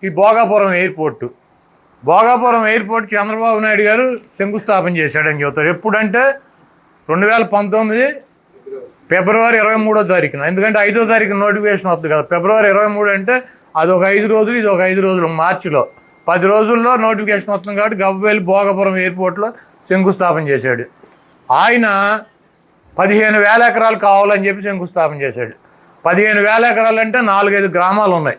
ఈ భోగాపురం ఎయిర్పోర్ట్ చంద్రబాబు నాయుడు గారు శంకుస్థాపన చేశాడని చెబుతారు. ఎప్పుడంటే 2019 ఫిబ్రవరి 23వ తారీఖున. ఎందుకంటే 5వ తారీఖున నోటిఫికేషన్ వస్తుంది కదా. ఫిబ్రవరి 23 అంటే అదొక 5 రోజులు, ఇది ఒక 5 రోజులు. మార్చిలో 10 రోజుల్లో నోటిఫికేషన్ వస్తుంది కాబట్టి గవ్వెల్లి భోగాపురం ఎయిర్పోర్ట్లో శంకుస్థాపన చేశాడు. ఆయన 15,000 ఎకరాలు కావాలని చెప్పి శంకుస్థాపన చేశాడు. 15,000 ఎకరాలు అంటే 4-5 గ్రామాలు ఉన్నాయి.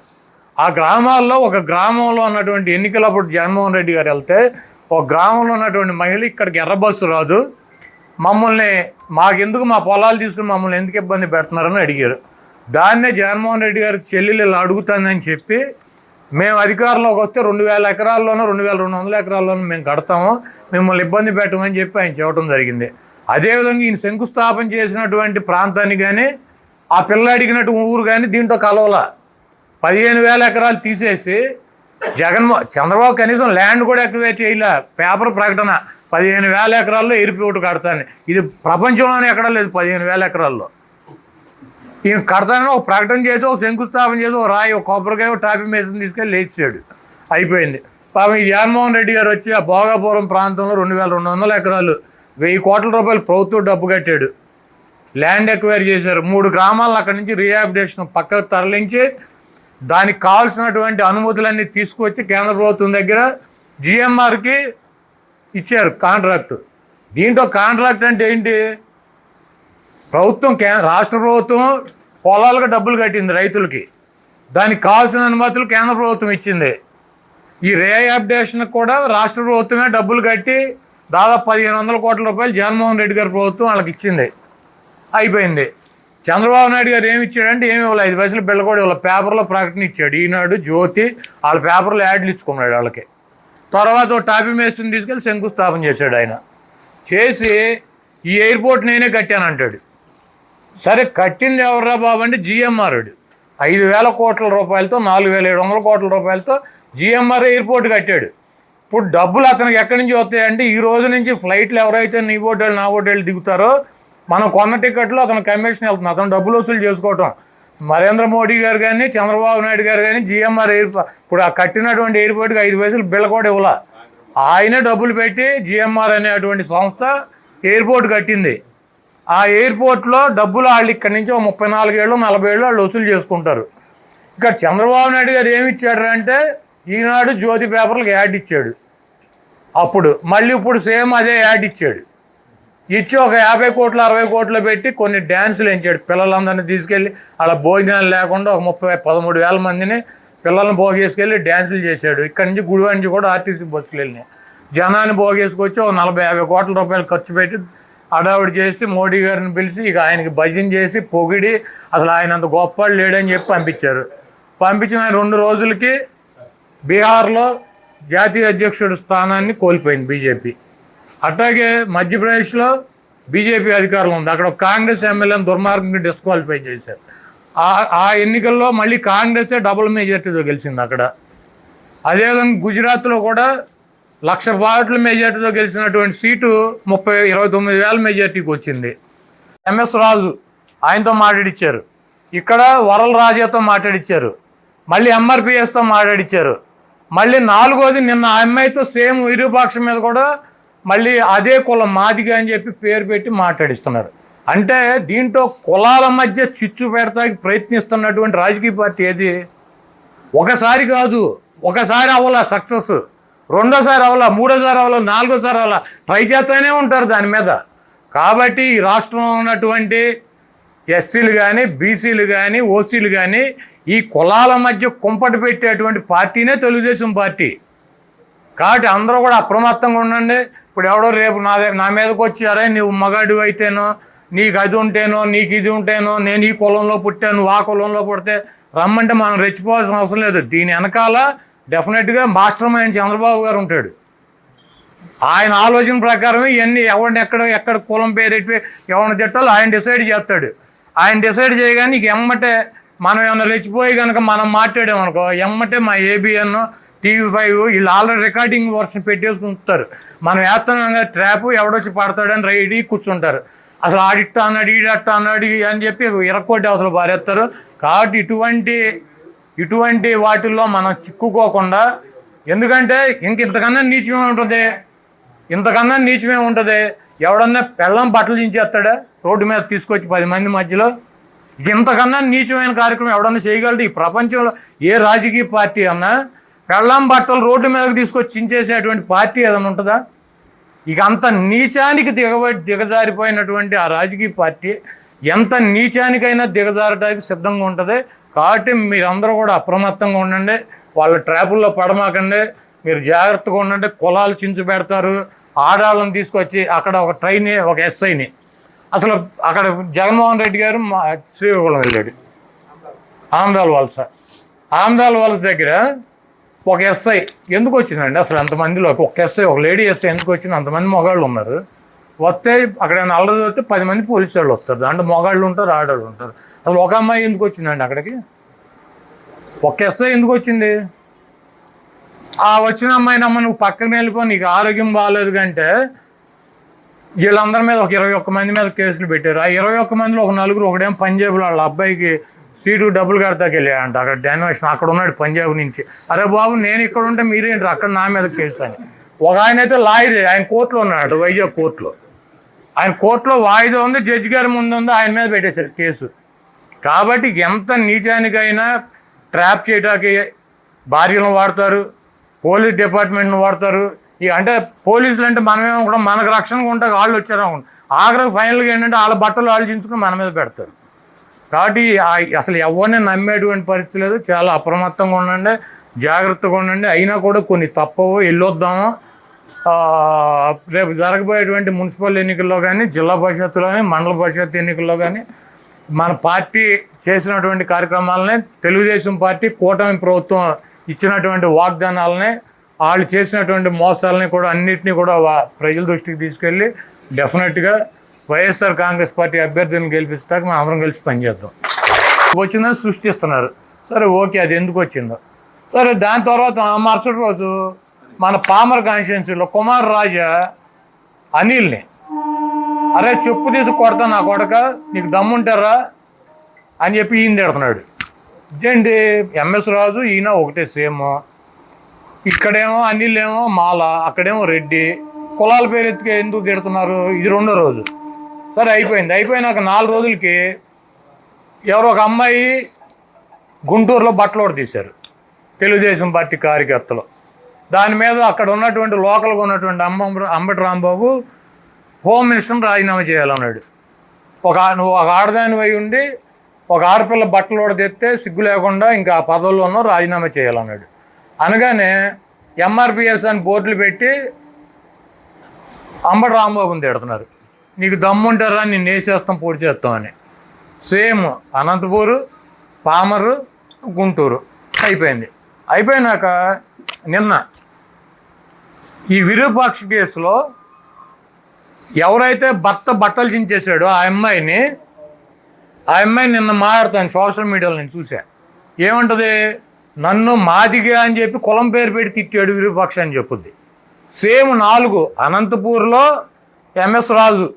ఆ గ్రామాల్లో ఒక గ్రామంలో ఉన్నటువంటి ఎన్నికలప్పుడు జగన్మోహన్ రెడ్డి గారు వెళ్తే ఒక గ్రామంలో ఉన్నటువంటి మహిళ ఇక్కడికి ఎర్ర బస్సు రాదు, మమ్మల్ని మాకెందుకు మా పొలాలు తీసుకుని మమ్మల్ని ఎందుకు ఇబ్బంది పెడుతున్నారని అడిగారు. దాన్నే జగన్మోహన్ రెడ్డి గారి చెల్లెలు ఇలా అడుగుతుందని చెప్పి మేము అధికారంలోకి వస్తే 2,000 ఎకరాల్లోనూ 2,200 ఎకరాల్లోనూ మేము కడతాము, మిమ్మల్ని ఇబ్బంది పెట్టమని చెప్పి ఆయన చెప్పడం జరిగింది. అదేవిధంగా ఈయన శంకుస్థాపన చేసినటువంటి ప్రాంతాన్ని కానీ ఆ పిల్ల అడిగినట్టు ఊరు కానీ దీంట్లో కలవల. 15,000 ఎకరాలు తీసేసి చంద్రబాబు కనీసం ల్యాండ్ కూడా ఎక్వేట్ చేయలే. పేపర్ ప్రకటన 15,000 ఎకరాల్లో ఎయిర్పోర్ట్ కడతాను. ఇది ప్రపంచంలోనే ఎక్కడా లేదు. 15,000 ఎకరాల్లో ఈయన కడతానని ఒక ప్రకటన చేసి ఒక శంకుస్థాపన చేసి ఒక రాయి, ఒక కొబ్బరికాయ, ఒక టాపీ మేసం తీసుకెళ్ళి లేచాడు. అయిపోయింది. పాపం ఈ జగన్మోహన్ రెడ్డి గారు వచ్చి ఆ భోగాపురం ప్రాంతంలో 2,200 ఎకరాలు 1,000 కోట్ల రూపాయలు ప్రభుత్వం డబ్బు కట్టాడు. ల్యాండ్ ఎక్వైర్ చేశారు. 3 గ్రామాలను అక్కడి నుంచి రీహాబిలిటేషన్ పక్కకు తరలించి దానికి కావాల్సినటువంటి అనుమతులన్నీ తీసుకొచ్చి కేంద్ర ప్రభుత్వం దగ్గర జిఎంఆర్కి ఇచ్చారు కాంట్రాక్టు. దీంట్లో కాంట్రాక్ట్ అంటే ఏంటి? రాష్ట్ర ప్రభుత్వం పొలాలకు డబ్బులు కట్టింది రైతులకి, దానికి కావాల్సిన అనుమతులు కేంద్ర ప్రభుత్వం ఇచ్చింది. ఈ రీహాబిలిటేషన్కి కూడా రాష్ట్ర ప్రభుత్వమే డబ్బులు కట్టి దాదాపు 1,500 కోట్ల రూపాయలు జగన్మోహన్ రెడ్డి గారి ప్రభుత్వం వాళ్ళకి ఇచ్చింది. అయిపోయింది. చంద్రబాబు నాయుడు గారు ఏమి ఇచ్చాడంటే ఏమి ఇవ్వాలి, 5 పైసలు బిళ్ళ కూడా ఇవ్వాలి. పేపర్లో ప్రకటన ఇచ్చాడు. ఈనాడు, జ్యోతి వాళ్ళ పేపర్లో యాడ్లు ఇచ్చుకున్నాడు వాళ్ళకి. తర్వాత టాపీ మేస్త్రిని తీసుకెళ్ళి శంకుస్థాపన చేశాడు. ఆయన చేసి ఈ ఎయిర్పోర్ట్ నేనే కట్టానంటాడు. సరే కట్టింది ఎవర్రా బాబు అంటే జిఎంఆర్. 5,000 కోట్ల రూపాయలతో 4,700 కోట్ల రూపాయలతో జిఎంఆర్ ఎయిర్పోర్ట్ కట్టాడు. ఇప్పుడు డబ్బులు అతనికి ఎక్కడి నుంచి వస్తాయంటే ఈ రోజు నుంచి ఫ్లైట్లు ఎవరైతే నీ హోటల్ నా హోటల్ దిగుతారో మనం కొన్న టికెట్లో అతను కమిషన్ వెళ్తుంది. అతను డబ్బులు వసూలు చేసుకోవటం. నరేంద్ర మోడీ గారు కానీ చంద్రబాబు నాయుడు గారు కానీ జిఎంఆర్ ఇప్పుడు ఆ కట్టినటువంటి ఎయిర్పోర్ట్కి 5 పైసలు బిళ్ళ కూడా ఇవ్వాల. ఆయనే డబ్బులు పెట్టి జిఎంఆర్ అనేటువంటి సంస్థ ఎయిర్పోర్ట్ కట్టింది. ఆ ఎయిర్పోర్ట్లో డబ్బులు వాళ్ళు ఇక్కడి నుంచి 34 ఏళ్ళు 40 ఏళ్ళు వాళ్ళు వసూలు చేసుకుంటారు. ఇక్కడ చంద్రబాబు నాయుడు గారు ఏమి ఇచ్చాడు అంటే ఈనాడు, జ్యోతి పేపర్లకు యాడ్ ఇచ్చాడు. అప్పుడు మళ్ళీ ఇప్పుడు సేమ్ అదే యాడ్ ఇచ్చాడు. ఇచ్చి ఒక 50 కోట్లు 60 కోట్లు పెట్టి కొన్ని డ్యాన్సులు వేయించాడు. పిల్లలందరినీ తీసుకెళ్ళి అలా భోజనాలు లేకుండా ఒక 13,000 మందిని పిల్లల్ని భోగేసుకెళ్ళి డ్యాన్సులు చేశాడు. ఇక్కడి నుంచి గుడివాడ నుంచి కూడా ఆర్టీసీ బస్సులు వెళ్ళినాయి. జనాన్ని భోగేసుకొచ్చి ఒక 40-50 కోట్ల రూపాయలు ఖర్చు పెట్టి అడావిడి చేసి మోడీ గారిని పిలిచి ఇక ఆయనకి భజన చేసి పొగిడి అసలు ఆయన అంత గొప్పవాళ్ళు లేడని చెప్పి పంపించారు. పంపించిన 2 రోజులకి బీహార్లో జాతీయ అధ్యక్షుడి స్థానాన్ని కోల్పోయింది బీజేపీ. అట్లాగే మధ్యప్రదేశ్లో బీజేపీ అధికారంలో ఉంది. అక్కడ కాంగ్రెస్ ఎమ్మెల్యేని దుర్మార్గంగా డిస్క్వాలిఫై చేశారు. ఆ ఎన్నికల్లో మళ్ళీ కాంగ్రెసే డబుల్ మెజార్టీతో గెలిచింది అక్కడ. అదేవిధంగా గుజరాత్లో కూడా 1,00,000 ఓట్ల మెజార్టీతో గెలిచినటువంటి సీటు 29,000 మెజార్టీకి వచ్చింది. ఎంఎస్ రాజు ఆయనతో మాట్లాడిచ్చారు. ఇక్కడ వరల్ రాజాతో మాట్లాడిచ్చారు. మళ్ళీ ఎంఆర్పిఎస్తో మాట్లాడిచ్చారు. మళ్ళీ 4వది నిన్న ఆ అమ్మాయితో సేమ్ విరూపాక్ష మీద కూడా మళ్ళీ అదే కులం మాదిగా అని చెప్పి పేరు పెట్టి మాట్లాడిస్తున్నారు. అంటే దీంట్లో కులాల మధ్య చిచ్చు పెడతాకి ప్రయత్నిస్తున్నటువంటి రాజకీయ పార్టీ ఏది? ఒకసారి కాదు, ఒకసారి అవ్వాల సక్సెస్, రెండోసారి అవ్వాల, మూడోసారి అవ్వాల, 4వసారి అవ్వాల, ట్రై చేస్తూనే ఉంటారు దాని మీద. కాబట్టి ఈ రాష్ట్రంలో ఉన్నటువంటి ఎస్సీలు కానీ బీసీలు కానీ ఓసీలు కానీ ఈ కులాల మధ్య కుంపటి పెట్టేటువంటి పార్టీనే తెలుగుదేశం పార్టీ. కాబట్టి అందరూ కూడా అప్రమత్తంగా ఉండండి. ఇప్పుడు ఎవడో రేపు నా మీదకి వచ్చారే నువ్వు మగాడు అయితేనో, నీకు అది ఉంటేనో, నీకు ఇది ఉంటేనో, నేను ఈ కులంలో పుట్టాను నువ్వు ఆ కులంలో పుడితే రమ్మంటే మనం రెచ్చిపోవాల్సిన అవసరం లేదు. దీని వెనకాల డెఫినెట్గా మాస్టర్ మైండ్ చంద్రబాబు గారు ఉంటాడు. ఆయన ఆలోచన ప్రకారమే ఇవన్నీ ఎవరిని ఎక్కడ కులం పేరెట్టి ఎవరిని తిట్టాలో ఆయన డిసైడ్ చేస్తాడు. ఆయన డిసైడ్ చేయగానే నీకు ఎమ్మటే మనం ఏమన్నా రెచ్చిపోయి కనుక మనం మాట్లాడామనుకో ఎమ్మటే మా ఏబిఎన్ TV5 వీళ్ళు ఆల్రెడీ రికార్డింగ్ వర్షన్ పెట్టేసుకుంటారు. మనం వేస్తున్నాం కదా ట్రాప్, ఎవడొచ్చి పడతాడని రెడీ కూర్చుంటారు. అసలు ఆడిట్టా అన్నాడు ఈడట్టా అన్నాడు అని చెప్పి ఇరక్కోటి అవసరం పారేస్తారు. కాబట్టి ఇటువంటి వాటిల్లో మనం చిక్కుకోకుండా, ఎందుకంటే ఇంతకన్నా నీచమే ఉంటుంది, ఇంతకన్నా నీచమే ఉంటుంది. ఎవడన్నా పెళ్ళం బట్టలు చించేస్తాడా రోడ్డు మీద తీసుకొచ్చి 10 మంది మధ్యలో? ఇంతకన్నా నీచమైన కార్యక్రమం ఎవడన్నా చేయగలడు ఈ ప్రపంచంలో? ఏ రాజకీయ పార్టీ అన్నా పెళ్ళం బట్టలు రోడ్డు మీదకి తీసుకొచ్చి చించేసేటువంటి పార్టీ ఏదైనా ఉంటుందా? ఇక అంత నీచానికి దిగజారిపోయినటువంటి ఆ రాజకీయ పార్టీ ఎంత నీచానికైనా దిగజారడానికి సిద్ధంగా ఉంటుంది. కాబట్టి మీరందరూ కూడా అప్రమత్తంగా ఉండండి, వాళ్ళ ట్రాపుల్లో పడమాకండి, మీరు జాగ్రత్తగా ఉండండి. కులాలు చించు పెడతారు, ఆడాళ్ళని తీసుకొచ్చి అక్కడ ఒక ఎస్ఐని, అసలు అక్కడ జగన్మోహన్ రెడ్డి గారు శ్రీకాకుళం వెళ్ళాడు, ఆమ్దాల్ వలస దగ్గర ఒక ఎస్ఐ ఎందుకు వచ్చిందండి? అసలు అంతమందిలో ఒక ఎస్ఐ, ఒక లేడీ ఎస్ఐ ఎందుకు వచ్చింది? అంతమంది మగాళ్ళు ఉన్నారు. వస్తే అక్కడ అల్లరి వస్తే 10 మంది పోలీసు వాళ్ళు వస్తారు, దాంట్లో మగాళ్ళు ఉంటారు, ఆడవాళ్ళు ఉంటారు. అసలు ఒక అమ్మాయి ఎందుకు వచ్చిందండి అక్కడికి? ఒక ఎస్ఐ ఎందుకు వచ్చింది? ఆ వచ్చిన అమ్మాయిని అమ్మ నువ్వు పక్కన వెళ్ళిపో, నీకు ఆరోగ్యం బాగాలేదు కంటే వీళ్ళందరి మీద ఒక 21 మంది మీద కేసులు పెట్టారు. ఆ 21 మందిలో ఒక 4 ఒకడేం పంజాబ్లో వాళ్ళ అబ్బాయికి సీటు డబ్బులు కడతాకి వెళ్ళాడంట. అక్కడ డాన్వేషన్ అక్కడ ఉన్నాడు పంజాబ్ నుంచి. అరే బాబు నేను ఇక్కడ ఉంటే మీరేంటి అక్కడ నా మీద కేసు అని. ఒక ఆయన అయితే లాయర్, ఆయన కోర్టులో ఉన్నాడు, వైజాగ్ కోర్టులో. ఆయన కోర్టులో వాయిదా ఉంది, జడ్జి గారి ముందు ఉంది, ఆయన మీద పెట్టేశారు కేసు. కాబట్టి ఎంత నీచానికైనా ట్రాప్ చేయడానికి భార్యలను వాడతారు, పోలీస్ డిపార్ట్మెంట్ను వాడతారు. ఇక అంటే పోలీసులు అంటే మనమేమో కూడా మనకు రక్షణగా ఉంటే వాళ్ళు వచ్చారు ఆఖరికి ఫైనల్గా ఏంటంటే వాళ్ళ బట్టలు ఆలోచించుకుని మన మీద పెడతారు. కాబట్టి అసలు ఎవరిని నమ్మేటువంటి పరిస్థితి లేదు. చాలా అప్రమత్తంగా ఉండండి, జాగ్రత్తగా ఉండండి. అయినా కూడా కొన్ని తప్పవు, వెళ్ళొద్దాము. రేపు జరగబోయేటువంటి మున్సిపల్ ఎన్నికల్లో కానీ, జిల్లా పరిషత్తులో కానీ, మండల పరిషత్ ఎన్నికల్లో కానీ మన పార్టీ చేసినటువంటి కార్యక్రమాలని, తెలుగుదేశం పార్టీ కూటమి ప్రభుత్వం ఇచ్చినటువంటి వాగ్దానాలని, వాళ్ళు చేసినటువంటి మోసాలని కూడా అన్నింటినీ కూడా ప్రజల దృష్టికి తీసుకెళ్ళి డెఫినెట్గా వైఎస్ఆర్ కాంగ్రెస్ పార్టీ అభ్యర్థులను గెలిపిస్తాక మనం అందరం కలిసి పనిచేద్దాం. వచ్చిందని సృష్టిస్తున్నారు, సరే ఓకే, అది ఎందుకు వచ్చిందో సరే. దాని తర్వాత మరుసటి రోజు మన పామర్ కాన్స్టిట్యున్సీలో కుమార్ రాజా అనిల్ని, అరే చెప్పు తీసి కొడతా నా కొడక, నీకు దమ్ముంటారా అని చెప్పి ఈయన తిడుతున్నాడు. ఇదేంటి ఎంఎస్ రాజు ఈయన ఒకటే సేమ్, ఇక్కడేమో అనిల్ ఏమో మాల, అక్కడేమో రెడ్డి, కులాల పేరు ఎత్తుకే ఎందుకు తిడుతున్నారు? ఇది 2వ రోజు. సరే అయిపోయినాక 4 రోజులకి ఎవరో ఒక అమ్మాయి గుంటూరులో బట్టలు కూడా తీశారు తెలుగుదేశం పార్టీ కార్యకర్తలు. దాని మీద అక్కడ ఉన్నటువంటి లోకల్గా ఉన్నటువంటి అంబటి రాంబాబు హోమ్ మినిస్టర్ని రాజీనామా చేయాలన్నాడు. నువ్వు ఒక ఆడదాని అయి ఉండి ఒక ఆడపిల్ల బట్టలు కూడా తెస్తే సిగ్గు లేకుండా ఇంకా ఆ పదవుల్లోనూ రాజీనామా చేయాలన్నాడు. అనగానే ఎంఆర్పిఎస్ అని బోర్డులు పెట్టి అంబటి రాంబాబుని తిడుతున్నారు, నీకు దమ్ముంటారా నిన్ను వేసేస్తాం పొడి చేస్తాం అని. సేమ్ అనంతపూరు, పామరు, గుంటూరు అయిపోయినాక నిన్న ఈ విరూపాక్ష కేసులో ఎవరైతే భర్త బట్టలు చించేశాడో ఆ అమ్మాయి నిన్న మాట్లాడుతాను సోషల్ మీడియాలో నేను చూసా. ఏమంటుంది? నన్ను మాదిగా అని చెప్పి కులం పేరు పెట్టి తిట్టాడు విరూపాక్ష అని చెప్పుద్ది. సేమ్ 4 అనంతపూర్లో ఎంఎస్ రాజు